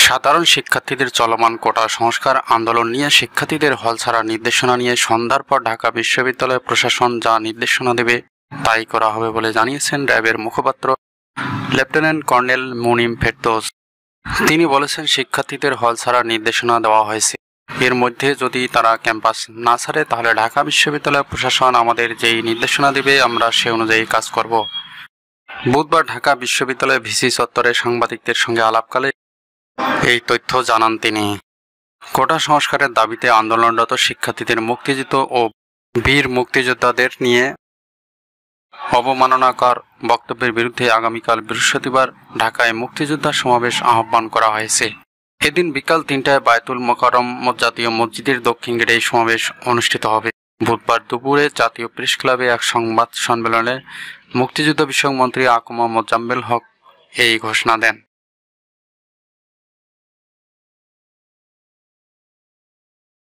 সাধারণ শিক্ষার্থীদের চলমান কোটা সংস্কার আন্দোলন নিয়ে শিক্ষার্থীদের হল ছাড়ার নির্দেশনা নিয়ে সন্ধ্যার পর ঢাকা বিশ্ববিদ্যালয় প্রশাসন যা নির্দেশনা দেবে তাই করা হবে বলে জানিয়েছেন র্যাবের মুখপাত্র লেফটেন্যান্ট কর্নেল মুনিম ফেরদৌস। তিনি বলেছেন, শিক্ষার্থীদের হল ছাড়ার নির্দেশনা দেওয়া হয়েছে। এর মধ্যে যদি তারা ক্যাম্পাস না ছাড়ে তাহলে ঢাকা বিশ্ববিদ্যালয় প্রশাসন আমাদের যেই নির্দেশনা দেবে আমরা সে অনুযায়ী কাজ করব। বুধবার ঢাকা বিশ্ববিদ্যালয় ভিসি চত্বরে সাংবাদিকদের সঙ্গে আলাপকালে এই তথ্য জানান তিনি। কোটা সংস্কারের দাবিতে আন্দোলনরত শিক্ষার্থীদের মুক্তিযুদ্ধ ও বীর মুক্তিযোদ্ধাদের নিয়ে অবমাননাকর বক্তব্যের বিরুদ্ধে আগামীকাল বৃহস্পতিবার ঢাকায় মুক্তিযোদ্ধা সমাবেশ আহ্বান করা হয়েছে। এদিন বিকাল ৩টায় বায়তুল মোকাররম জাতীয় মসজিদের দক্ষিণ গেটে এই সমাবেশ অনুষ্ঠিত হবে। বুধবার দুপুরে জাতীয় প্রেস ক্লাবে এক সংবাদ সম্মেলনে মুক্তিযুদ্ধ বিষয়ক মন্ত্রী আকমা মোজাম্মেল হক এই ঘোষণা দেন।